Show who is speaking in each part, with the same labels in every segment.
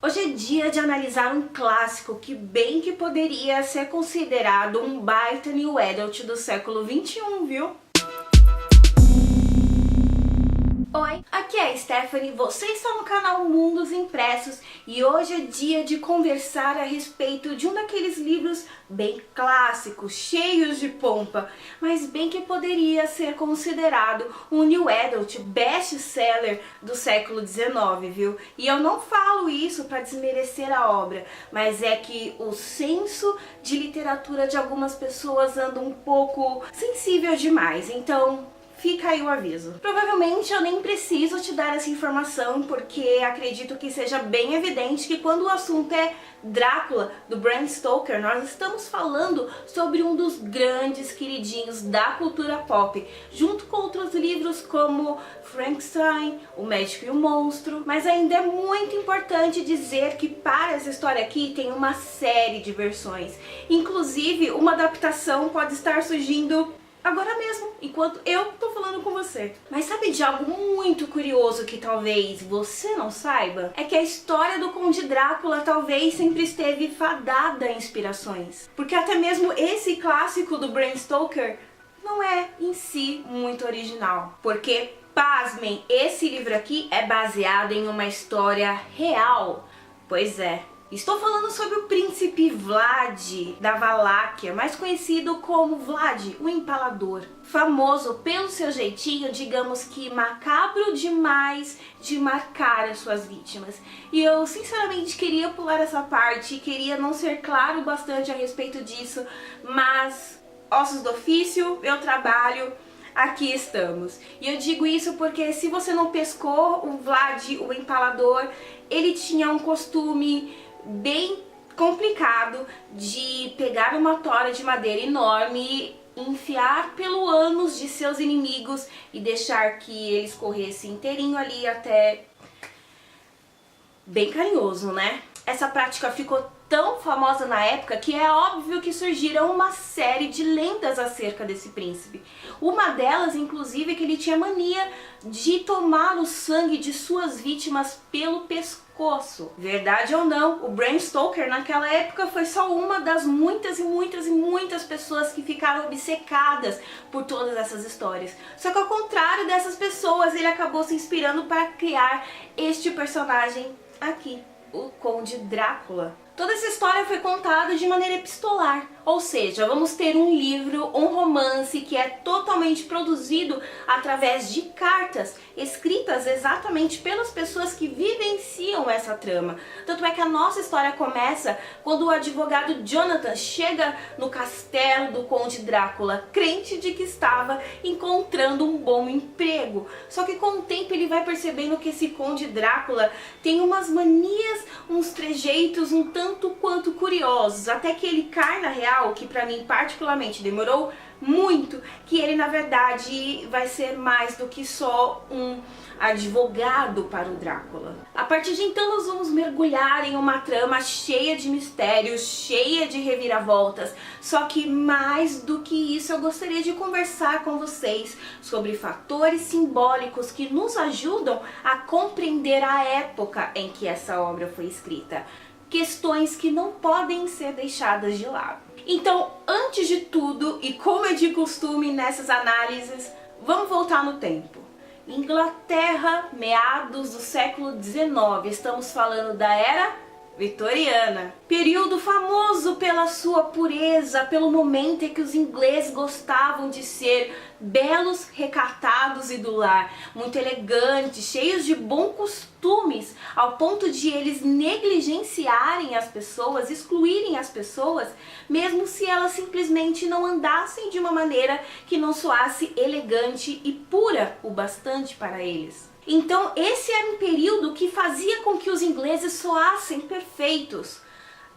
Speaker 1: Hoje é dia de analisar um clássico que bem que poderia ser considerado um baita new adult do século XXI, viu? Oi, aqui é a Stephanie, você está no canal Mundos Impressos e hoje é dia de conversar a respeito de um daqueles livros bem clássicos, cheios de pompa, mas bem que poderia ser considerado um new adult best-seller do século XIX, viu? E eu não falo isso para desmerecer a obra, mas é que o senso de literatura de algumas pessoas anda um pouco sensível demais, então fica aí o aviso. Provavelmente eu nem preciso te dar essa informação, porque acredito que seja bem evidente que quando o assunto é Drácula, do Bram Stoker, nós estamos falando sobre um dos grandes queridinhos da cultura pop, junto com outros livros como Frankenstein, O Médico e o Monstro. Mas ainda é muito importante dizer que para essa história aqui tem uma série de versões. Inclusive, uma adaptação pode estar surgindo agora mesmo, enquanto eu tô falando com você. Mas sabe de algo muito curioso que talvez você não saiba? É que a história do Conde Drácula talvez sempre esteve fadada a inspirações. Porque até mesmo esse clássico do Bram Stoker não é em si muito original. Porque, pasmem, esse livro aqui é baseado em uma história real. Pois é. Estou falando sobre o príncipe Vlad da Valáquia, mais conhecido como Vlad, o Empalador. Famoso pelo seu jeitinho, digamos que macabro demais de marcar as suas vítimas. E eu sinceramente queria pular essa parte, queria não ser claro bastante a respeito disso, mas ossos do ofício, eu trabalho, aqui estamos. E eu digo isso porque se você não pescou o Vlad, o Empalador, ele tinha um costume bem complicado de pegar uma tora de madeira enorme, enfiar pelo ânus de seus inimigos e deixar que eles corressem inteirinho ali até... Bem carinhoso, né? Essa prática ficou tão famosa na época que é óbvio que surgiram uma série de lendas acerca desse príncipe. Uma delas, inclusive, é que ele tinha mania de tomar o sangue de suas vítimas pelo pescoço. Verdade ou não, o Bram Stoker naquela época foi só uma das muitas e muitas pessoas que ficaram obcecadas por todas essas histórias. Só que ao contrário dessas pessoas, ele acabou se inspirando para criar este personagem aqui, o Conde Drácula. Toda essa história foi contada de maneira epistolar, ou seja, vamos ter um livro, um romance que é totalmente produzido através de cartas escritas exatamente pelas pessoas que vivenciam essa trama. Tanto é que a nossa história começa quando o advogado Jonathan chega no castelo do Conde Drácula, crente de que estava encontrando um bom emprego. Só que com o tempo ele vai percebendo que esse Conde Drácula tem umas manias, uns trejeitos um tanto quanto curiosos, até que ele cai na real, que pra mim particularmente demorou muito, que ele na verdade vai ser mais do que só um advogado para o Drácula. A partir de então nós vamos mergulhar em uma trama cheia de mistérios, cheia de reviravoltas, só que mais do que isso eu gostaria de conversar com vocês sobre fatores simbólicos que nos ajudam a compreender a época em que essa obra foi escrita. Questões que não podem ser deixadas de lado. Então, antes de tudo, e como é de costume nessas análises, vamos voltar no tempo. Inglaterra, meados do século XIX, estamos falando da Era Vitoriana. Período famoso pela sua pureza, pelo momento em que os ingleses gostavam de ser belos, recatados e do lar, muito elegantes, cheios de bons costumes, ao ponto de eles negligenciarem as pessoas, excluírem as pessoas, mesmo se elas simplesmente não andassem de uma maneira que não soasse elegante e pura o bastante para eles. Então esse era um período que fazia com que os ingleses soassem perfeitos,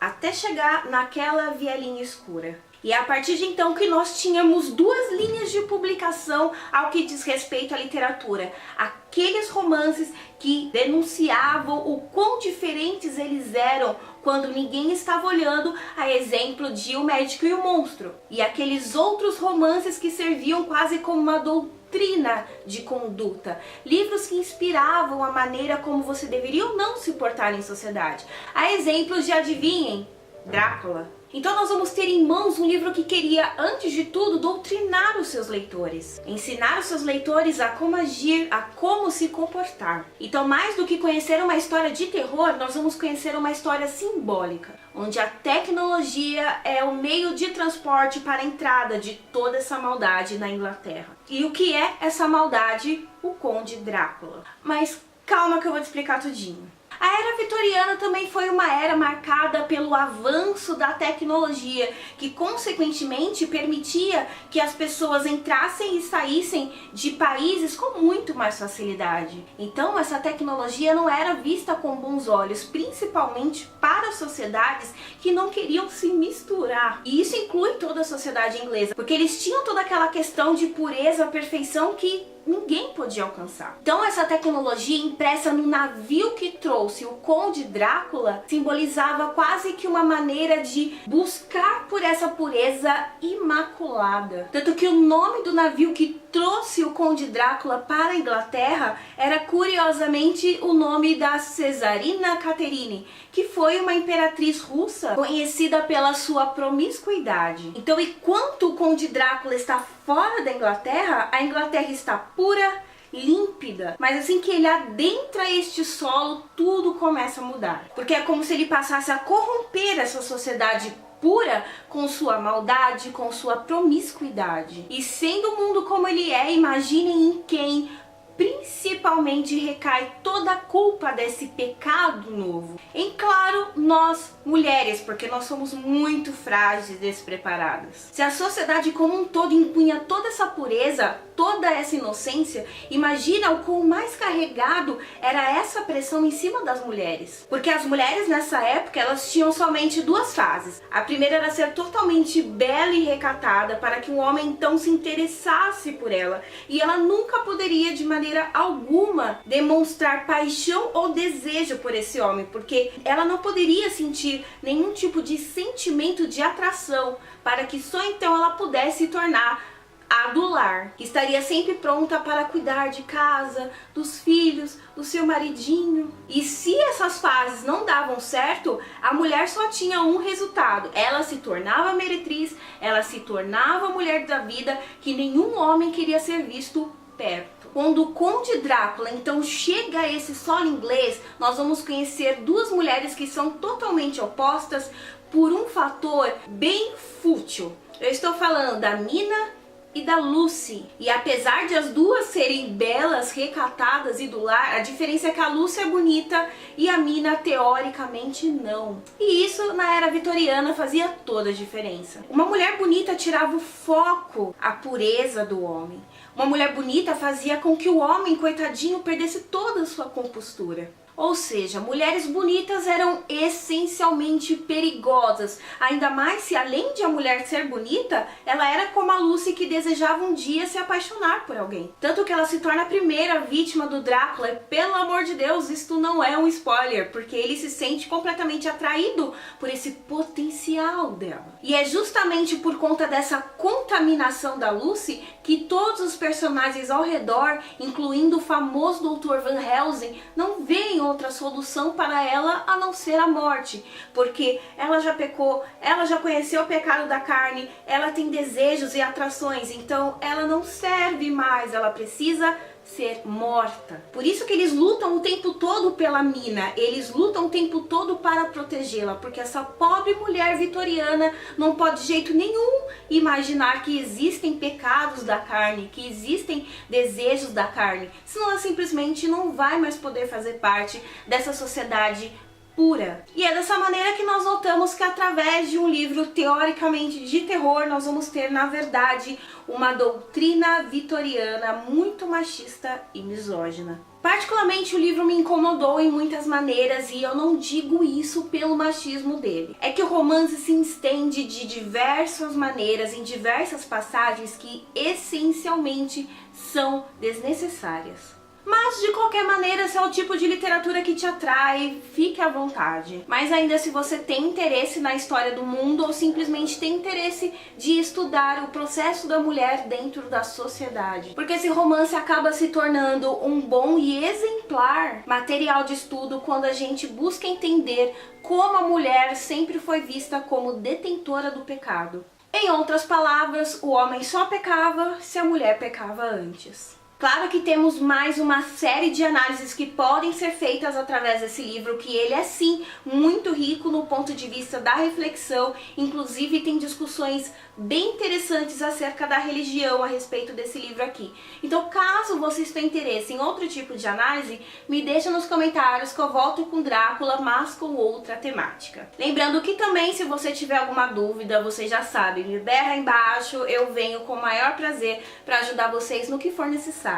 Speaker 1: até chegar naquela vielinha escura. E é a partir de então que nós tínhamos duas linhas de publicação ao que diz respeito à literatura. Aqueles romances que denunciavam o quão diferentes eles eram quando ninguém estava olhando, a exemplo de O Médico e o Monstro. E aqueles outros romances que serviam quase como uma doutrina doutrina de conduta, livros que inspiravam a maneira como você deveria ou não se portar em sociedade. Há exemplos de, adivinhem, Drácula. Então nós vamos ter em mãos um livro que queria, antes de tudo, doutrinar os seus leitores, ensinar os seus leitores a como agir, a como se comportar. Então, mais do que conhecer uma história de terror, nós vamos conhecer uma história simbólica, onde a tecnologia é o meio de transporte para a entrada de toda essa maldade na Inglaterra. E o que é essa maldade? O Conde Drácula. Mas calma que eu vou te explicar tudinho. A era vitoriana também foi uma era marcada pelo avanço da tecnologia, que consequentemente permitia que as pessoas entrassem e saíssem de países com muito mais facilidade. Então essa tecnologia não era vista com bons olhos, principalmente para sociedades que não queriam se misturar. E isso inclui toda a sociedade inglesa, porque eles tinham toda aquela questão de pureza, perfeição que ninguém podia alcançar. Então essa tecnologia impressa no navio que trouxe o Conde Drácula simbolizava quase que uma maneira de buscar por essa pureza imaculada. Tanto que o nome do navio que trouxe o Conde Drácula para a Inglaterra era curiosamente o nome da Cesarina Catherine, que foi uma imperatriz russa conhecida pela sua promiscuidade. Então, enquanto o Conde Drácula está fora da Inglaterra, a Inglaterra está pura, límpida, mas assim que ele adentra este solo, tudo começa a mudar, porque é como se ele passasse a corromper essa sociedade pura com sua maldade, com sua promiscuidade. E sendo o mundo como ele é, imaginem em quem principalmente recai toda a culpa desse pecado novo. Em claro, nós mulheres, porque nós somos muito frágeis e despreparadas. Se a sociedade como um todo impunha toda essa pureza, toda essa inocência, imagina o quão mais carregado era essa pressão em cima das mulheres. Porque as mulheres nessa época, elas tinham somente duas fases. A primeira era ser totalmente bela e recatada, para que um homem então se interessasse por ela. E ela nunca poderia de maneira alguma demonstrar paixão ou desejo por esse homem, porque ela não poderia sentir nenhum tipo de sentimento de atração, para que só então ela pudesse se tornar a do lar, que estaria sempre pronta para cuidar de casa, dos filhos, do seu maridinho. E se essas fases não davam certo, a mulher só tinha um resultado: ela se tornava meretriz, ela se tornava mulher da vida, que nenhum homem queria ser visto perto. Quando o Conde Drácula então chega a esse solo inglês, nós vamos conhecer duas mulheres que são totalmente opostas por um fator bem fútil. Eu estou falando da Mina e da Lucy. E apesar de as duas serem belas, recatadas e do lar, a diferença é que a Lucy é bonita e a Mina teoricamente não. E isso na era vitoriana fazia toda a diferença. Uma mulher bonita tirava o foco, a pureza do homem. Uma mulher bonita fazia com que o homem, coitadinho, perdesse toda a sua compostura. Ou seja, mulheres bonitas eram essencialmente perigosas, ainda mais se além de a mulher ser bonita, ela era como a Lucy, que desejava um dia se apaixonar por alguém. Tanto que ela se torna a primeira vítima do Drácula, e pelo amor de Deus, isto não é um spoiler, porque ele se sente completamente atraído por esse potencial dela. E é justamente por conta dessa contaminação da Lucy que todos os personagens ao redor, incluindo o famoso Dr. Van Helsing, não veem outra solução para ela a não ser a morte, porque ela já pecou, ela já conheceu o pecado da carne, ela tem desejos e atrações, então ela não serve mais, ela precisa ser morta. Por isso que eles lutam o tempo todo pela Mina, eles lutam o tempo todo para protegê-la, porque essa pobre mulher vitoriana não pode de jeito nenhum imaginar que existem pecados da carne, que existem desejos da carne, senão ela simplesmente não vai mais poder fazer parte dessa sociedade pura. E é dessa maneira que nós notamos que através de um livro teoricamente de terror, nós vamos ter, na verdade, uma doutrina vitoriana muito machista e misógina. Particularmente o livro me incomodou em muitas maneiras, e eu não digo isso pelo machismo dele. É que o romance se estende de diversas maneiras, em diversas passagens que essencialmente são desnecessárias. Mas de qualquer maneira, se é o tipo de literatura que te atrai, fique à vontade. Mas ainda, se você tem interesse na história do mundo ou simplesmente tem interesse de estudar o processo da mulher dentro da sociedade, porque esse romance acaba se tornando um bom e exemplar material de estudo quando a gente busca entender como a mulher sempre foi vista como detentora do pecado. Em outras palavras, o homem só pecava se a mulher pecava antes. Claro que temos mais uma série de análises que podem ser feitas através desse livro, que ele é sim muito rico no ponto de vista da reflexão, inclusive tem discussões bem interessantes acerca da religião a respeito desse livro aqui. Então, caso vocês tenham interesse em outro tipo de análise, me deixa nos comentários que eu volto com Drácula, mas com outra temática. Lembrando que também, se você tiver alguma dúvida, você já sabe, me berra aí embaixo, eu venho com o maior prazer para ajudar vocês no que for necessário.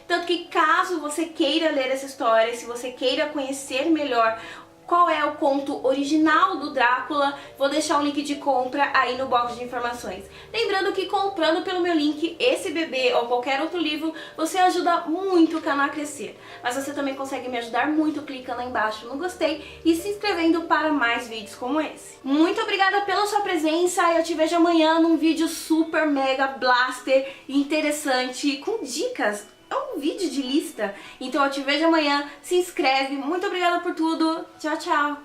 Speaker 1: Tanto que caso você queira ler essa história, se você queira conhecer melhor qual é o conto original do Drácula, vou deixar um link de compra aí no box de informações. Lembrando que comprando pelo meu link esse bebê ou qualquer outro livro, você ajuda muito o canal a crescer. Mas você também consegue me ajudar muito clicando lá embaixo no gostei e se inscrevendo para mais vídeos como esse. Muito obrigada pela sua presença e eu te vejo amanhã num vídeo super mega blaster interessante com dicas. É um vídeo de lista, então eu te vejo amanhã, se inscreve, muito obrigada por tudo, tchau, tchau!